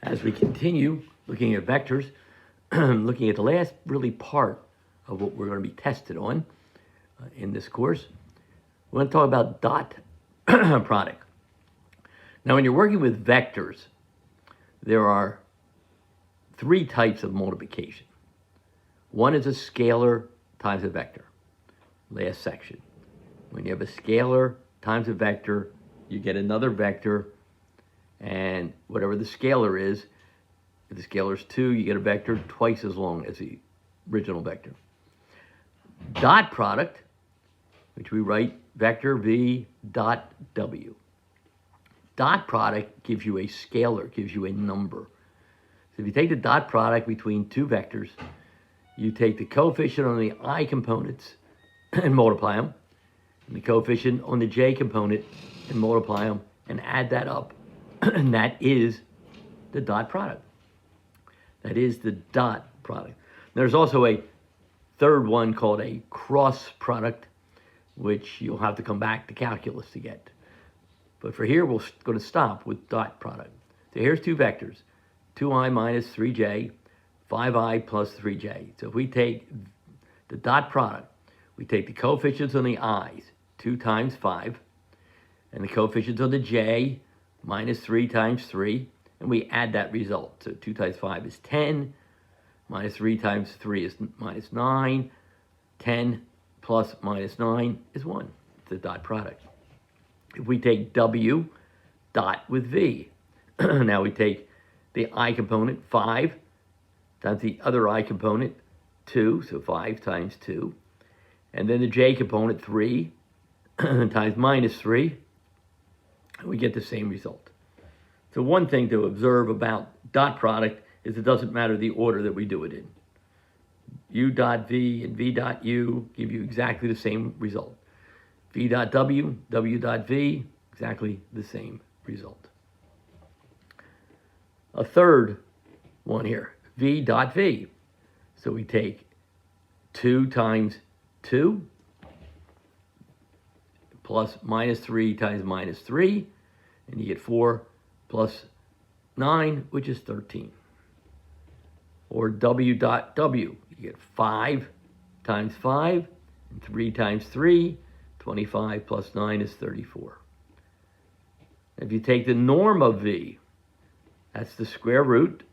As we continue looking at vectors, looking at the last really part of what we're going to be tested on in this course, we're going to talk about dot product. Now, when you're working with vectors, there are three types of multiplication. One is a scalar times a vector, last section. When you have a scalar times a vector, you get another vector, and whatever the scalar is, if the scalar is 2, you get a vector twice as long as the original vector. Dot product, which we write vector v dot w. Dot product gives you a scalar, gives you a number. So if you take the dot product between two vectors, you take the coefficient on the I components and multiply them, and the coefficient on the j component and multiply them, and add that up. And that is the dot product. That is the dot product. There's also a third one called a cross product, which you'll have to come back to calculus to get. But for here, we're going to stop with dot product. So here's two vectors, 2i minus 3j, 5i plus 3j. So if we take the dot product, we take the coefficients on the i's, 2 times 5, and the coefficients on the j, minus 3 times 3, and we add that result. So 2 times 5 is 10, minus 3 times 3 is minus 9, 10 plus minus 9 is 1. It's the dot product. If we take w dot with v, now we take the I component, 5, times the other I component, 2, so 5 times 2, and then the j component, 3, times minus 3, and we get the same result. So one thing to observe about dot product is it doesn't matter the order that we do it in. U dot v and v dot u give you exactly the same result. V dot w, w dot v, exactly the same result. A third one here, v dot v. So we take 2 times 2 plus minus 3 times minus 3, and you get 4 plus 9, which is 13. Or w dot w, you get 5 times 5, and 3 times 3, 25 plus 9 is 34. If you take the norm of v, that's the square root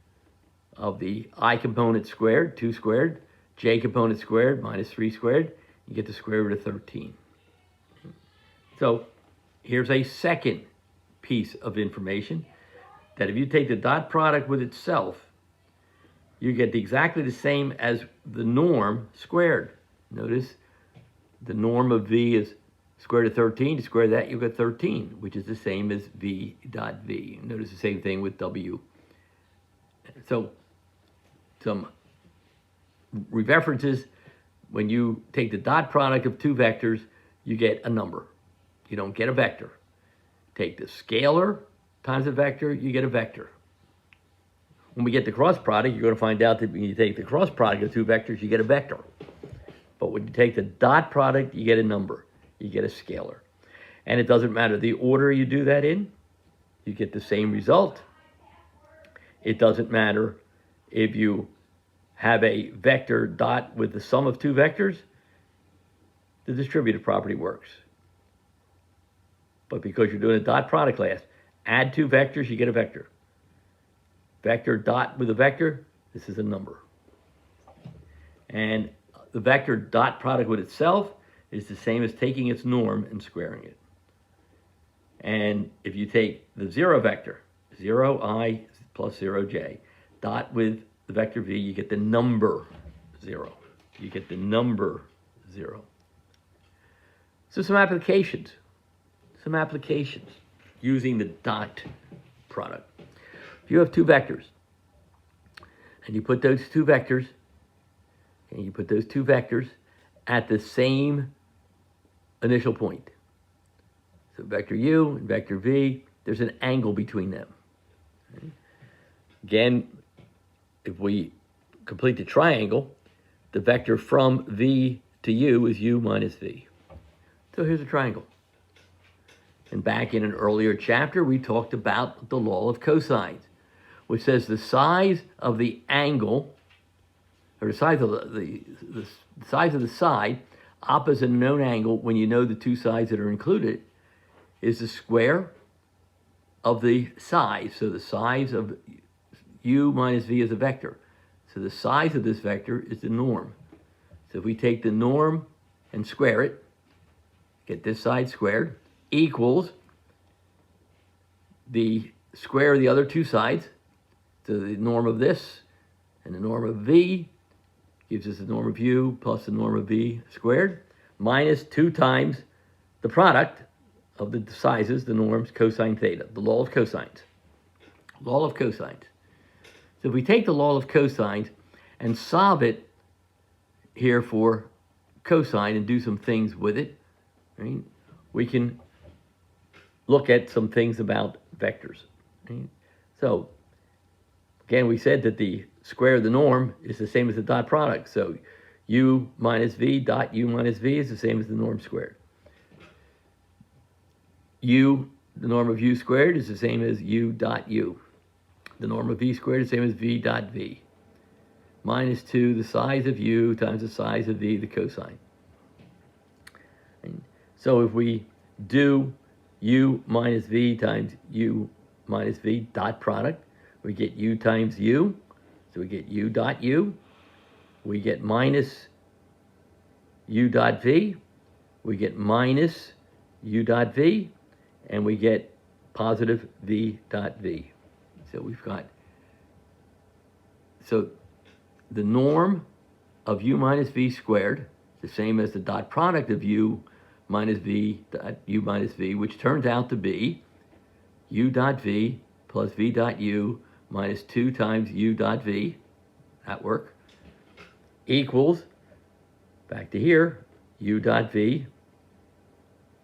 of the I component squared, 2 squared, j component squared, minus 3 squared, you get the square root of 13. So here's a second piece of information, that if you take the dot product with itself, you get exactly the same as the norm squared. Notice the norm of v is square root of 13. To square that, you get 13, which is the same as v dot v. Notice the same thing with w. So some references, when you take the dot product of two vectors, you get a number. You don't get a vector. Take the scalar times a vector, you get a vector. When we get the cross product, you're going to find out that when you take the cross product of two vectors, you get a vector. But when you take the dot product, you get a number. You get a scalar. And it doesn't matter the order you do that in, you get the same result. It doesn't matter if you have a vector dot with the sum of two vectors, the distributive property works. But because you're doing a dot product class, add two vectors, you get a vector. Vector dot with a vector, this is a number. And the vector dot product with itself is the same as taking its norm and squaring it. And if you take the 0 vector, 0i plus 0j, dot with the vector v, you get the number 0. You get the number 0. So some applications using the dot product. If you have two vectors, and you put those two vectors, at the same initial point. So vector u and vector v, there's an angle between them. Okay. Again, if we complete the triangle, the vector from v to u is u minus v. So here's a triangle. And back in an earlier chapter, we talked about the law of cosines. which says the size of the angle, or the size of the size of the side opposite a known angle when you know the two sides that are included is the square of the size. So the size of u minus v is a vector. So the size of this vector is the norm. So if we take the norm and square it, get this side squared, equals the square of the other two sides. So the norm of this and the norm of v gives us the norm of u plus the norm of v squared, minus 2 times the product of the sizes, the norms, cosine theta, the law of cosines. Law of cosines. So if we take the law of cosines and solve it here for cosine and do some things with it, right, we can look at some things about vectors. Right? So again, we said that the square of the norm is the same as the dot product. So u minus v dot u minus v is the same as the norm squared. U, the norm of u squared, is the same as u dot u. The norm of v squared is the same as v dot v. Minus 2, the size of u times the size of v, the cosine. And so if we do u minus v times u minus v dot product, we get u times u, so we get u dot u. We get minus u dot v, we get minus u dot v, and we get positive v dot v. So we've got, so the norm of u minus v squared, the same as the dot product of u minus v dot u minus v, which turns out to be u dot v plus v dot u minus 2 times u dot v, that work, equals, back to here, u dot v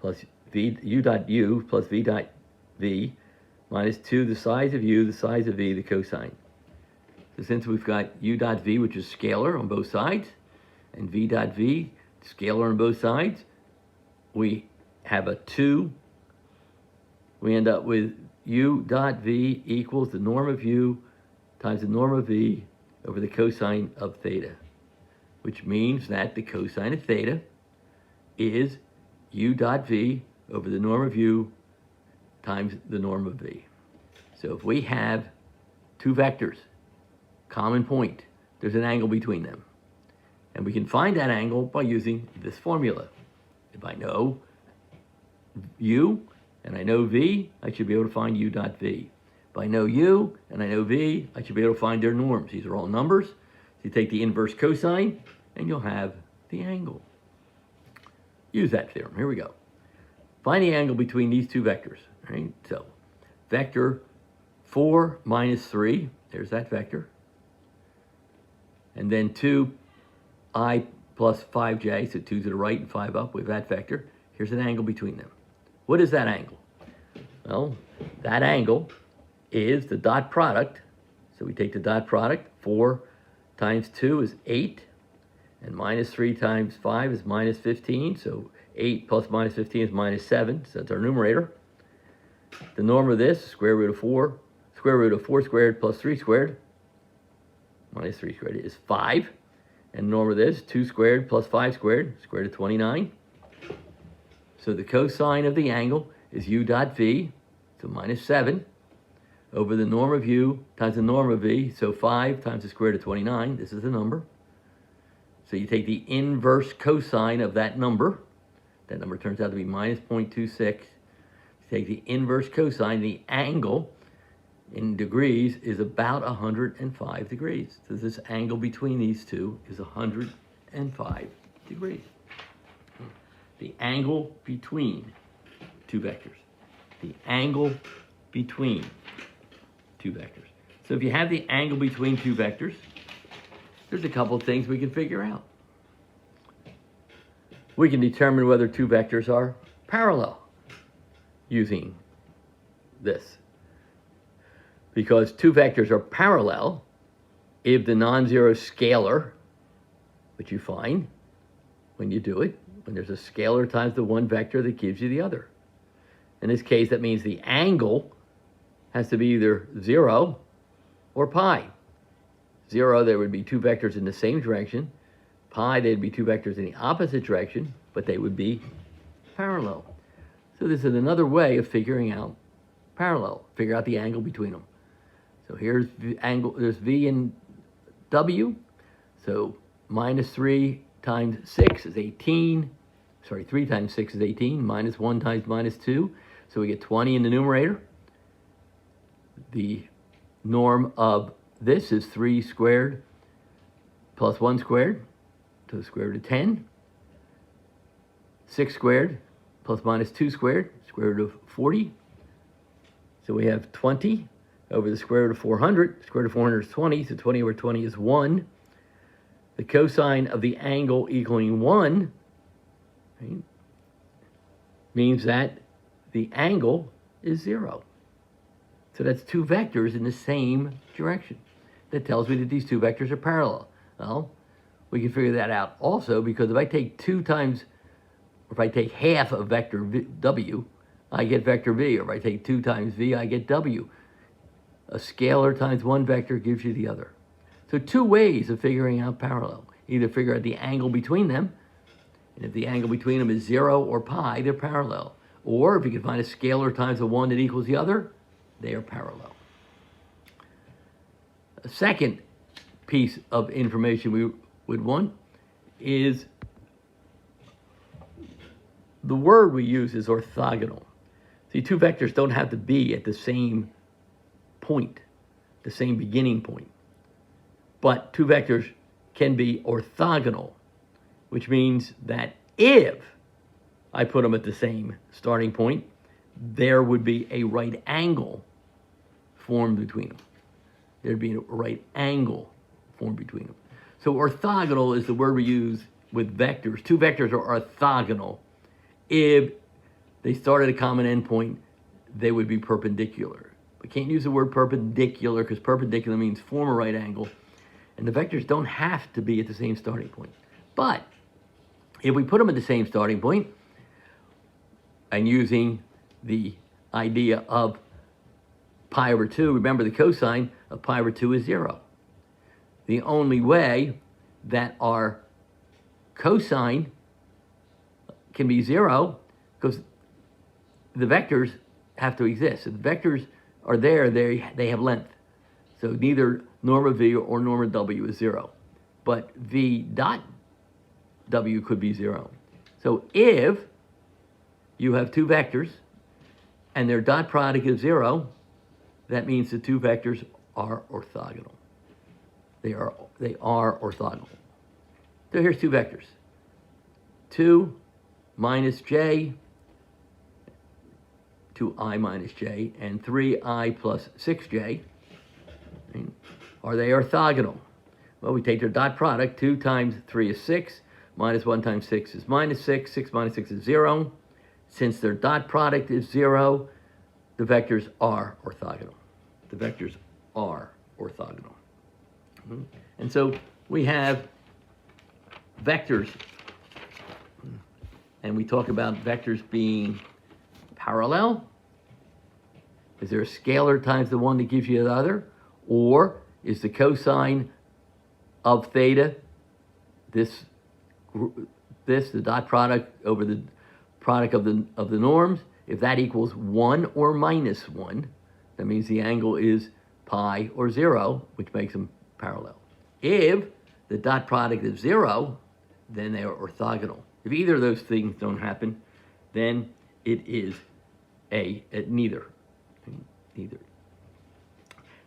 plus v, u dot u plus v dot v minus 2, the size of u, the size of v, the cosine. So since we've got u dot v, which is scalar on both sides, and v dot v, scalar on both sides, we have a 2. We end up with u dot v equals the norm of u times the norm of v over the cosine of theta, which means that the cosine of theta is u dot v over the norm of u times the norm of v. So if we have two vectors, common point, there's an angle between them. And we can find that angle by using this formula. If I know u and I know v, I should be able to find u dot v. If I know u and I know v, I should be able to find their norms. These are all numbers. So you take the inverse cosine and you'll have the angle. Use that theorem. Here we go. Find the angle between these two vectors. Right? So vector 4 minus 3, there's that vector. And then 2i plus 5j, so 2 to the right and 5 up with that vector. Here's an angle between them. What is that angle? Well, that angle is the dot product. So we take the dot product. 4 times 2 is 8. And minus 3 times 5 is minus 15. So 8 plus minus 15 is minus 7. So that's our numerator. The norm of this, square root of 4. Square root of 4 squared plus 3 squared, minus 3 squared, is 5. And the norm of this, 2 squared plus 5 squared, square root of 29. So the cosine of the angle is u dot v, so minus 7, over the norm of u times the norm of v, so 5 times the square root of 29, this is the number. So you take the inverse cosine of that number turns out to be minus 0.26. You take the inverse cosine, the angle in degrees is about 105 degrees. So this angle between these two is 105 degrees. The angle between two vectors. The angle between two vectors. So if you have the angle between two vectors, there's a couple of things we can figure out. We can determine whether two vectors are parallel using this. Because two vectors are parallel if the non-zero scalar, which you find when you do it, when there's a scalar times the one vector that gives you the other. In this case, that means the angle has to be either 0 or pi. 0, there would be two vectors in the same direction. Pi, there'd be two vectors in the opposite direction, but they would be parallel. So this is another way of figuring out parallel, figure out the angle between them. So here's the angle, there's V and W. So minus 3 times 6 is 18. Sorry, 3 times 6 is 18. Minus 1 times minus 2. So we get 20 in the numerator. The norm of this is 3 squared plus 1 squared to the square root of 10. 6 squared plus minus 2 squared, square root of 40. So we have 20 over the square root of 400. Square root of 400 is 20, so 20 over 20 is 1. The cosine of the angle equaling 1, right, means that the angle is 0. So that's two vectors in the same direction. That tells me that these two vectors are parallel. Well, we can figure that out also, because if I take 2 times, or if I take half of vector W, I get vector V. Or if I take 2 times V, I get W. A scalar times one vector gives you the other. So two ways of figuring out parallel. Either figure out the angle between them, and if the angle between them is 0 or pi, they're parallel. Or if you can find a scalar times a 1 that equals the other, they are parallel. A second piece of information we would want is the word we use is orthogonal. See, two vectors don't have to be at the same point, the same beginning point. But two vectors can be orthogonal, which means that if I put them at the same starting point, there would be a right angle formed between them. There'd be a right angle formed between them. So orthogonal is the word we use with vectors. Two vectors are orthogonal. If they start at a common endpoint, they would be perpendicular. We can't use the word perpendicular because perpendicular means form a right angle, and the vectors don't have to be at the same starting point. But if we put them at the same starting point, and using the idea of pi over 2, remember the cosine of pi over 2 is 0. The only way that our cosine can be 0, because the vectors have to exist. If the vectors are there, they have length. So neither norm of V or norm of W is 0. But V dot W could be 0. So if you have two vectors and their dot product is 0, that means the two vectors are orthogonal. They are orthogonal. So here's two vectors. 2 minus j, 2i minus j, and 3i plus 6j. Are they orthogonal? Well, we take their dot product. 2 times 3 is 6. Minus 1 times 6 is minus 6. 6 minus 6 is 0. Since their dot product is 0, the vectors are orthogonal. The vectors are orthogonal. And so we have vectors, and we talk about vectors being parallel. Is there a scalar times the one that gives you the other? Or is the cosine of theta, the dot product over the product of the norms, if that equals 1 or minus 1, that means the angle is pi or 0, which makes them parallel. If the dot product is 0, then they are orthogonal. If either of those things don't happen, then it is neither. Neither.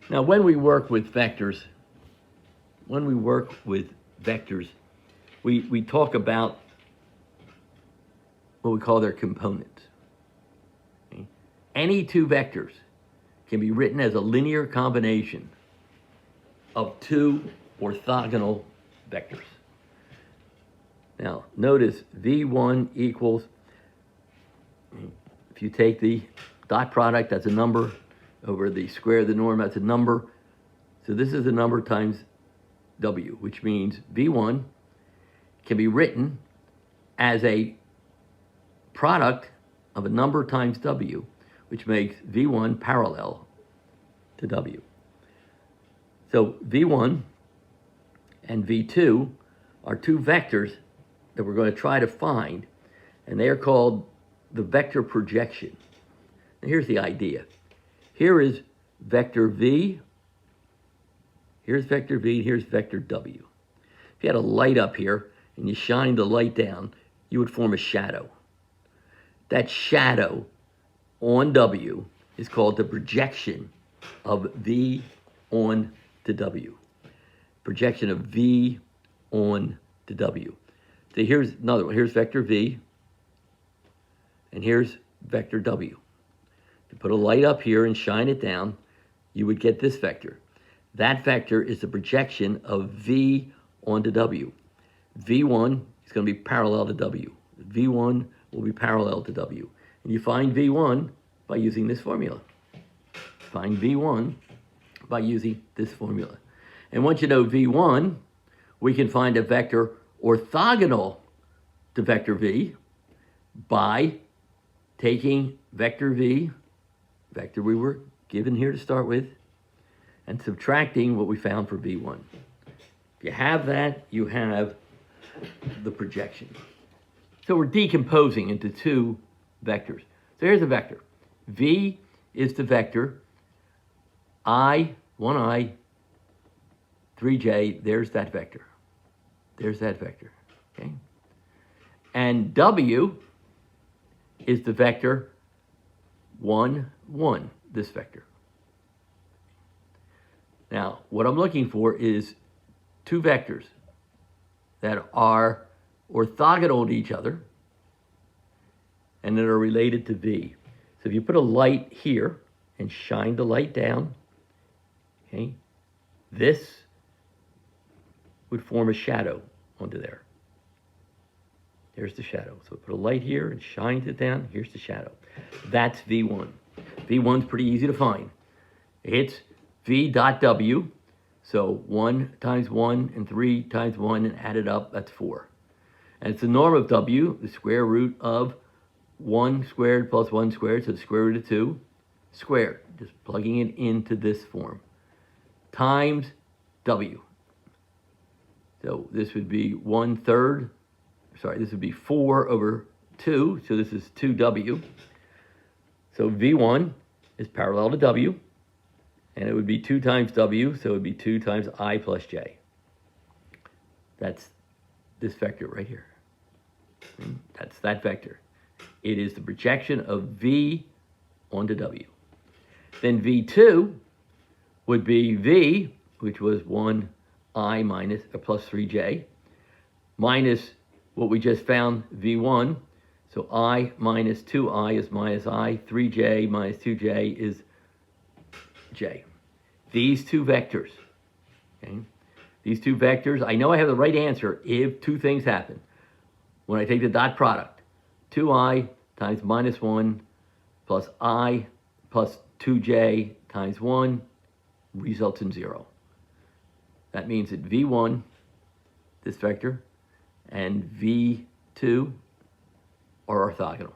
Now, when we work with vectors, we talk about what we call their components. Okay? Any two vectors can be written as a linear combination of two orthogonal vectors. Now, notice V1 equals, if you take the dot product, that's a number, over the square of the norm, that's a number. So this is a number times W, which means V1 can be written as a product of a number times W, which makes V1 parallel to W. So V1 and V2 are two vectors that we're going to try to find, and they are called the vector projection. Now here's the idea. Here is vector V, here's vector V, here's vector W. If you had a light up here and you shine the light down, you would form a shadow. That shadow on W is called the projection of V on to W. Projection of V on to W. So here's another one. Here's vector V, and here's vector W. You put a light up here and shine it down, you would get this vector. That vector is the projection of V onto W. V1 is going to be parallel to W. V1 will be parallel to W. And you find V1 by using this formula. Find V1 by using this formula. And once you know V1, we can find a vector orthogonal to vector V by taking vector V, vector we were given here to start with, and subtracting what we found for V1. If you have that, you have the projection. So we're decomposing into two vectors. So here's a vector. V is the vector I, 1I, 3J, there's that vector. There's that vector, okay? And W is the vector 1, 1, this vector. Now, what I'm looking for is two vectors that are orthogonal to each other and that are related to V. So if you put a light here and shine the light down, okay, this would form a shadow onto there. There's the shadow. So put a light here and shines it down, here's the shadow. That's V1. V1's pretty easy to find. It's V dot W, so 1 times 1 and 3 times 1 and add it up, that's 4. And it's the norm of W, the square root of 1 squared plus 1 squared, so the square root of 2 squared, just plugging it into this form, times W. So this would be 1/3, sorry, this would be 4 over 2, so this is 2W. So V1 is parallel to W, and it would be 2 times W, so it would be 2 times I plus J. That's this vector right here. That's that vector. It is the projection of V onto W. Then V2 would be V, which was 1I minus or plus 3J, minus what we just found, V1. So I minus 2I is minus I, 3J minus 2J is J. These two vectors, okay? These two vectors, I know I have the right answer if two things happen. When I take the dot product, 2I times minus 1 plus I plus 2J times 1 results in 0. That means that V1, this vector, and V2 are orthogonal.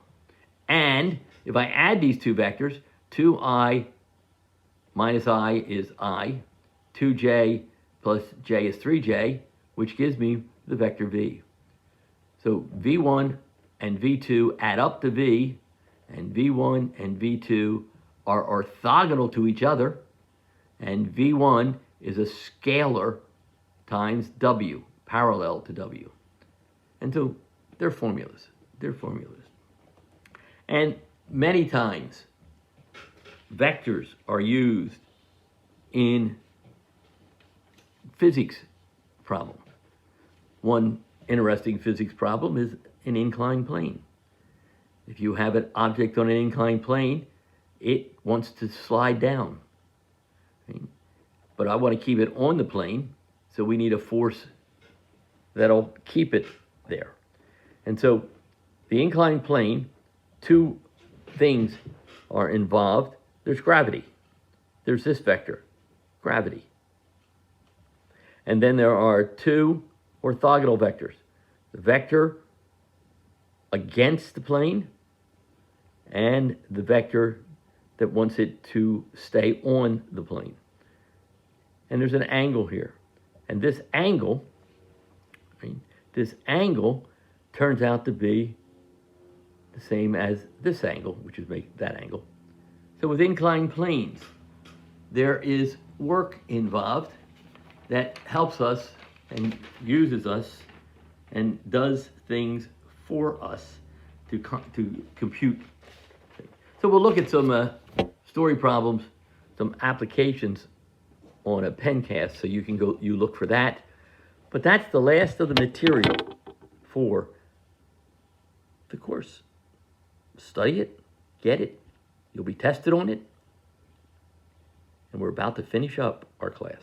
And if I add these two vectors, 2I minus I is I, 2J plus J is 3J, which gives me the vector V. So V1 and V2 add up to V, and V1 and V2 are orthogonal to each other, and V1 is a scalar times W, parallel to W. And so they're formulas. They're formulas. And many times, vectors are used in physics problems. One interesting physics problem is an inclined plane. If you have an object on an inclined plane, it wants to slide down. Okay? But I want to keep it on the plane, so we need a force that'll keep it there. And so the inclined plane, two things are involved. There's gravity. There's this vector, gravity. And then there are two orthogonal vectors. The vector against the plane and the vector that wants it to stay on the plane. and there's an angle here. And this angle, right, this angle turns out to be the same as this angle, which is that angle. So with inclined planes, there is work involved that helps us and uses us and does things for us to compute. So we'll look at some story problems, some applications on a pencast, so you look for that. But that's the last of the material for the course. Study it, get it, you'll be tested on it, and we're about to finish up our class.